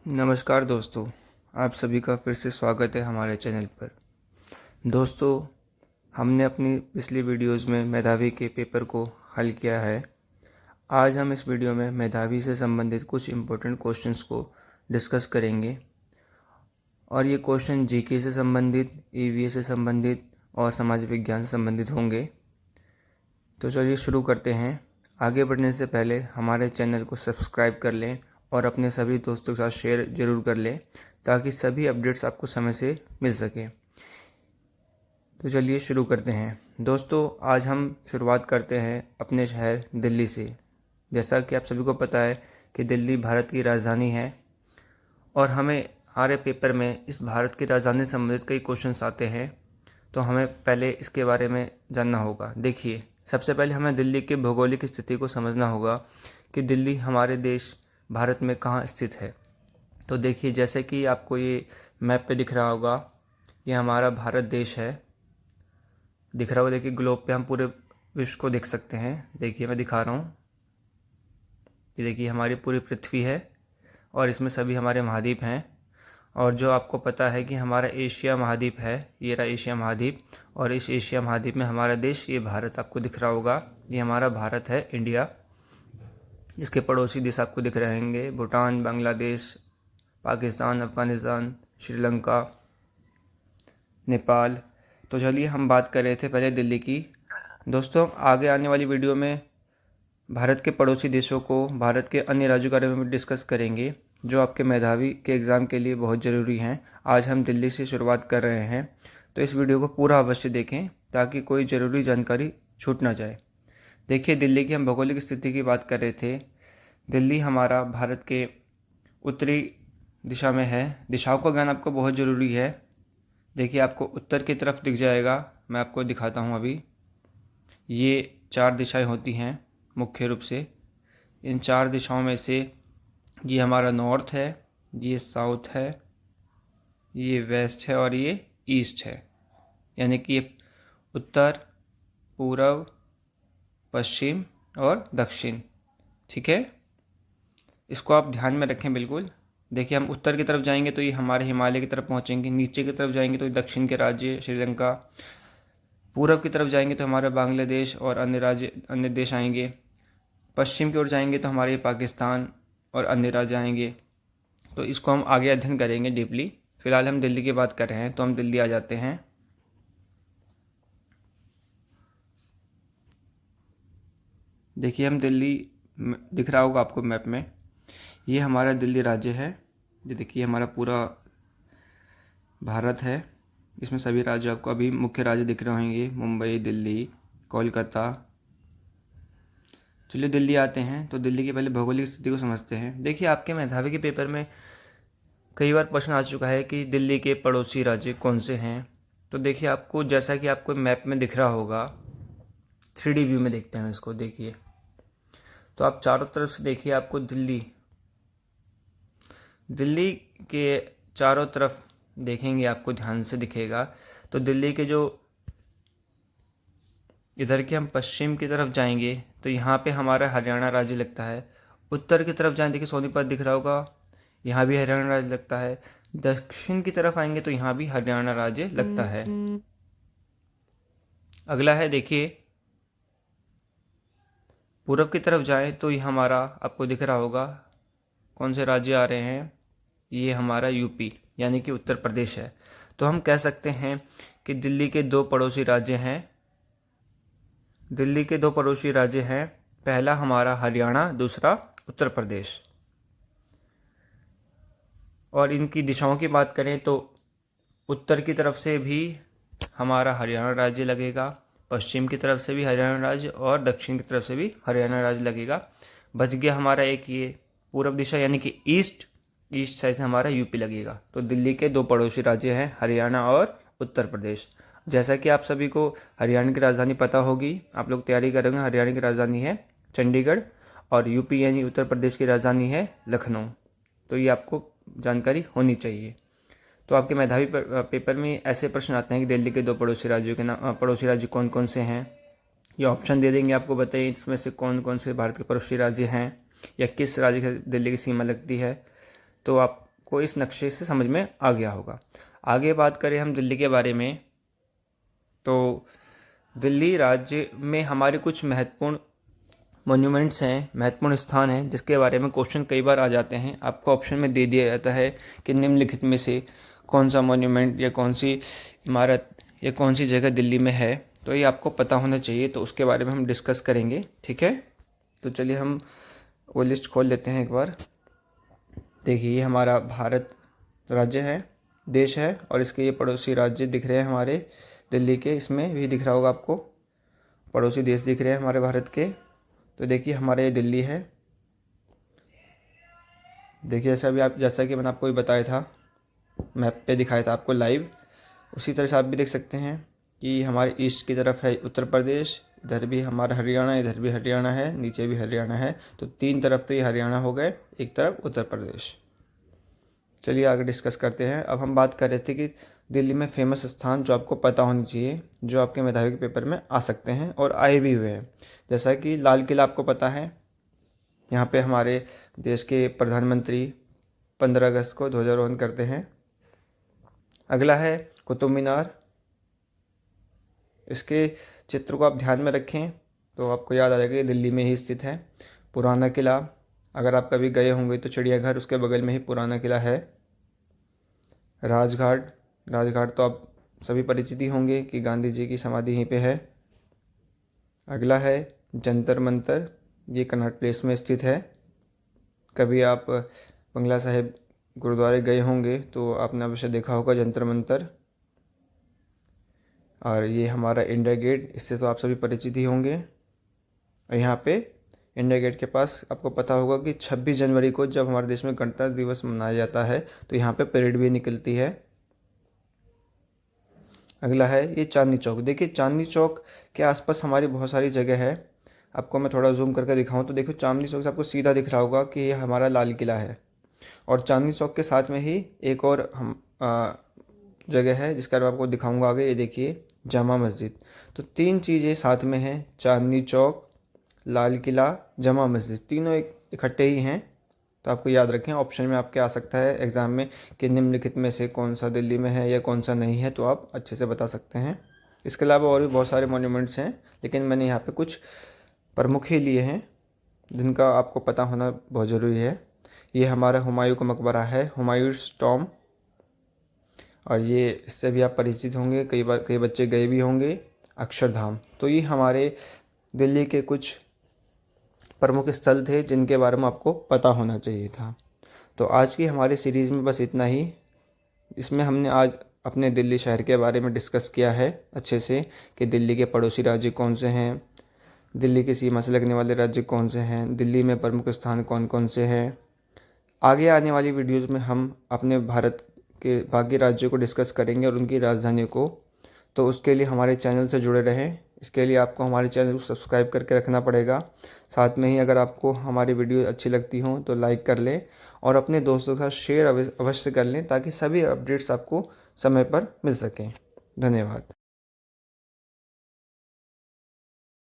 नमस्कार दोस्तों, आप सभी का फिर से स्वागत है हमारे चैनल पर। दोस्तों, हमने अपनी पिछली वीडियोस में मेधावी के पेपर को हल किया है। आज हम इस वीडियो में मेधावी से संबंधित कुछ इम्पोर्टेंट क्वेश्चंस को डिस्कस करेंगे और ये क्वेश्चन जीके से संबंधित, ईवीएस से संबंधित और समाज विज्ञान से संबंधित होंगे। तो चलिए शुरू करते हैं। आगे बढ़ने से पहले हमारे चैनल को सब्सक्राइब कर लें और अपने सभी दोस्तों के साथ शेयर ज़रूर कर लें ताकि सभी अपडेट्स आपको समय से मिल सकें। तो चलिए शुरू करते हैं। दोस्तों, आज हम शुरुआत करते हैं अपने शहर दिल्ली से। जैसा कि आप सभी को पता है कि दिल्ली भारत की राजधानी है और हमें हमारे पेपर में इस भारत की राजधानी से संबंधित कई क्वेश्चंस आते हैं, तो हमें पहले इसके बारे में जानना होगा। देखिए, सबसे पहले हमें दिल्ली की भौगोलिक स्थिति को समझना होगा कि दिल्ली हमारे देश भारत में कहाँ स्थित है। तो देखिए, जैसे कि आपको ये मैप पे दिख रहा होगा, ये हमारा भारत देश है। दिख रहा होगा, देखिए ग्लोब पे हम पूरे विश्व को देख सकते हैं। देखिए मैं दिखा रहा हूँ, ये देखिए हमारी पूरी पृथ्वी है और इसमें सभी हमारे महाद्वीप हैं। और जो आपको पता है कि हमारा एशिया महाद्वीप है, ये रहा एशिया महाद्वीप, और इस एशिया महाद्वीप में हमारा देश ये भारत आपको दिख रहा होगा, ये हमारा भारत है, इंडिया। इसके पड़ोसी देश आपको दिख रहे होंगे, भूटान, बांग्लादेश, पाकिस्तान, अफ़गानिस्तान, श्रीलंका, नेपाल। तो चलिए हम बात कर रहे थे पहले दिल्ली की। दोस्तों, आगे आने वाली वीडियो में भारत के पड़ोसी देशों को, भारत के अन्य राज्यों के बारे में भी डिस्कस करेंगे जो आपके मेधावी के एग्ज़ाम के लिए बहुत ज़रूरी हैं। आज हम दिल्ली से शुरुआत कर रहे हैं, तो इस वीडियो को पूरा अवश्य देखें ताकि कोई ज़रूरी जानकारी छूट ना जाए। देखिए, दिल्ली की हम भौगोलिक स्थिति की बात कर रहे थे। दिल्ली हमारा भारत के उत्तरी दिशा में है। दिशाओं का ज्ञान आपको बहुत ज़रूरी है। देखिए, आपको उत्तर की तरफ दिख जाएगा, मैं आपको दिखाता हूँ अभी। ये 4 दिशाएं होती हैं मुख्य रूप से। इन 4 दिशाओं में से ये हमारा नॉर्थ है, ये साउथ है, ये वेस्ट है और ये ईस्ट है। यानी कि ये उत्तर, पूर्व, पश्चिम और दक्षिण। ठीक है, इसको आप ध्यान में रखें बिल्कुल। देखिए, हम उत्तर की तरफ जाएंगे तो ये हमारे हिमालय की तरफ पहुंचेंगे, नीचे की तरफ जाएंगे तो ये दक्षिण के राज्य श्रीलंका, पूर्व की तरफ जाएंगे तो हमारा बांग्लादेश और अन्य राज्य, अन्य देश आएंगे, पश्चिम की ओर जाएंगे तो हमारे पाकिस्तान और अन्य राज्य आएंगे। तो इसको हम आगे अध्ययन करेंगे डीपली। फिलहाल हम दिल्ली की बात कर रहे हैं, तो हम दिल्ली आ जाते हैं। देखिए, हम दिल्ली दिख रहा होगा आपको मैप में, ये हमारा दिल्ली राज्य है। ये देखिए हमारा पूरा भारत है, इसमें सभी राज्य आपको अभी मुख्य राज्य दिख रहे होंगे, मुंबई, दिल्ली, कोलकाता। चलिए दिल्ली आते हैं, तो दिल्ली की पहले भौगोलिक स्थिति को समझते हैं। देखिए, आपके मेधावी के पेपर में कई बार प्रश्न आ चुका है कि दिल्ली के पड़ोसी राज्य कौन से हैं। तो देखिए, आपको जैसा कि आपको मैप में दिख रहा होगा, 3D व्यू में देखते हैं इसको। देखिए, तो आप चारों तरफ से देखिए, आपको दिल्ली के चारों तरफ देखेंगे, आपको ध्यान से दिखेगा। तो दिल्ली के जो इधर के हम पश्चिम की तरफ जाएंगे तो यहाँ पे हमारा हरियाणा राज्य लगता है। उत्तर की तरफ जाएं, देखिए सोनीपत दिख रहा होगा, यहाँ भी हरियाणा राज्य लगता है। दक्षिण की तरफ आएंगे तो यहाँ भी हरियाणा राज्य लगता है। अगला है, देखिए पूर्व की तरफ जाएं तो ये हमारा आपको दिख रहा होगा कौन से राज्य आ रहे हैं, ये हमारा यूपी यानी कि उत्तर प्रदेश है। तो हम कह सकते हैं कि दिल्ली के 2 पड़ोसी राज्य हैं। दिल्ली के 2 पड़ोसी राज्य हैं, पहला हमारा हरियाणा, दूसरा उत्तर प्रदेश। और इनकी दिशाओं की बात करें तो उत्तर की तरफ से भी हमारा हरियाणा राज्य लगेगा, पश्चिम की तरफ से भी हरियाणा राज्य और दक्षिण की तरफ से भी हरियाणा राज्य लगेगा। बच गया हमारा एक ये पूर्व दिशा यानी कि ईस्ट साइड से हमारा यूपी लगेगा। तो दिल्ली के 2 पड़ोसी राज्य हैं, हरियाणा और उत्तर प्रदेश। जैसा कि आप सभी को हरियाणा की राजधानी पता होगी, आप लोग तैयारी करेंगे, हरियाणा की राजधानी है चंडीगढ़ और यूपी यानी उत्तर प्रदेश की राजधानी है लखनऊ। तो ये आपको जानकारी होनी चाहिए। तो आपके मेधावी पेपर में ऐसे प्रश्न आते हैं कि दिल्ली के 2 पड़ोसी राज्यों के नाम, पड़ोसी राज्य कौन कौन से हैं। ये ऑप्शन दे देंगे आपको, बताइए इसमें से कौन कौन से भारत के पड़ोसी राज्य हैं या किस राज्य की दिल्ली की सीमा लगती है। तो आप आपको इस नक्शे से समझ में आ गया होगा। आगे बात करें हम दिल्ली के बारे में, तो दिल्ली राज्य में हमारे कुछ महत्वपूर्ण मोन्यूमेंट्स हैं, महत्वपूर्ण स्थान हैं, जिसके बारे में क्वेश्चन कई बार आ जाते हैं। आपको ऑप्शन में दे दिया जाता है कि निम्नलिखित में से कौन सा मोन्यूमेंट या कौन सी इमारत या कौन सी जगह दिल्ली में है, तो ये आपको पता होना चाहिए। तो उसके बारे में हम डिस्कस करेंगे, ठीक है। तो चलिए हम वो लिस्ट खोल लेते हैं एक बार। देखिए, ये हमारा भारत राज्य है, देश है, और इसके ये पड़ोसी राज्य दिख रहे हैं हमारे दिल्ली के। इसमें भी दिख रहा होगा आपको, पड़ोसी देश दिख रहे हैं हमारे भारत के। तो देखिए, हमारे ये दिल्ली है। देखिए, जैसा कि मैंने आपको भी बताया था, मैप पे दिखाया था आपको लाइव, उसी तरह से आप भी देख सकते हैं कि हमारे ईस्ट की तरफ है उत्तर प्रदेश, इधर भी हमारा हरियाणा, इधर भी हरियाणा है, नीचे भी हरियाणा है। तो 3 तरफ तो ये हरियाणा हो गए, एक तरफ उत्तर प्रदेश। चलिए आगे डिस्कस करते हैं। अब हम बात कर रहे थे कि दिल्ली में फेमस स्थान जो आपको पता होनी चाहिए, जो आपके मेधावी के पेपर में आ सकते हैं और आए भी हुए हैं। जैसा कि लाल किला आपको पता है, यहाँ पे हमारे देश के प्रधानमंत्री 15 अगस्त को ध्वजारोहण करते हैं। अगला है कुतुब मीनार। इसके चित्र को आप ध्यान में रखें तो आपको याद आ जाएगा कि दिल्ली में ही स्थित है। पुराना किला, अगर आप कभी गए होंगे तो चिड़ियाघर उसके बगल में ही पुराना किला है। राजघाट, राजघाट तो आप सभी परिचित ही होंगे कि गांधी जी की समाधि यहीं पे है। अगला है जंतर मंतर, ये कनॉट प्लेस में स्थित है। कभी आप बंगला साहिब गुरुद्वारे गए होंगे तो आपने अवश्य देखा होगा जंतर मंतर। और ये हमारा इंडिया गेट, इससे तो आप सभी परिचित ही होंगे। और यहाँ पे इंडिया गेट के पास आपको पता होगा कि 26 जनवरी को जब हमारे देश में गणतंत्र दिवस मनाया जाता है तो यहाँ पे परेड भी निकलती है। अगला है ये चांदनी चौक। देखिए, चांदनी चौक के आसपास हमारी बहुत सारी जगह है। आपको मैं थोड़ा जूम करके दिखाऊं तो देखो, चांदनी चौक से आपको सीधा दिख रहा होगा कि ये हमारा लाल किला है। और चांदनी चौक के साथ में ही एक और जगह है जिसका मैं आपको दिखाऊंगा आगे। ये देखिए, जामा मस्जिद। तो 3 चीज़ें साथ में हैं, चांदनी चौक, लाल किला, जामा मस्जिद, तीनों इकट्ठे ही हैं। तो आपको याद रखें, ऑप्शन में आपके आ सकता है एग्ज़ाम में कि निम्नलिखित में से कौन सा दिल्ली में है या कौन सा नहीं है, तो आप अच्छे से बता सकते हैं। इसके अलावा और भी बहुत सारे मॉन्यूमेंट्स हैं, लेकिन मैंने यहाँ पे कुछ प्रमुख ही लिए हैं जिनका आपको पता होना बहुत ज़रूरी है। ये हमारा हुमायूं का मकबरा है, हुमायूंस टॉम, और ये इससे भी आप परिचित होंगे, कई बच्चे गए भी होंगे, अक्षरधाम। तो ये हमारे दिल्ली के कुछ प्रमुख स्थल थे जिनके बारे में आपको पता होना चाहिए था। तो आज की हमारी सीरीज़ में बस इतना ही। इसमें हमने आज अपने दिल्ली शहर के बारे में डिस्कस किया है अच्छे से कि दिल्ली के पड़ोसी राज्य कौन से हैं, दिल्ली की सीमा से लगने वाले राज्य कौन से हैं, दिल्ली में प्रमुख स्थान कौन कौन से हैं। आगे आने वाली वीडियोज़ में हम अपने भारत के बाकी राज्यों को डिस्कस करेंगे और उनकी राजधानी को। तो उसके लिए हमारे चैनल से जुड़े रहें। इसके लिए आपको हमारे चैनल को सब्सक्राइब करके रखना पड़ेगा। साथ में ही अगर आपको हमारी वीडियो अच्छी लगती हो तो लाइक कर लें और अपने दोस्तों के साथ शेयर अवश्य कर लें ताकि सभी अपडेट्स आपको समय पर मिल सकें। धन्यवाद।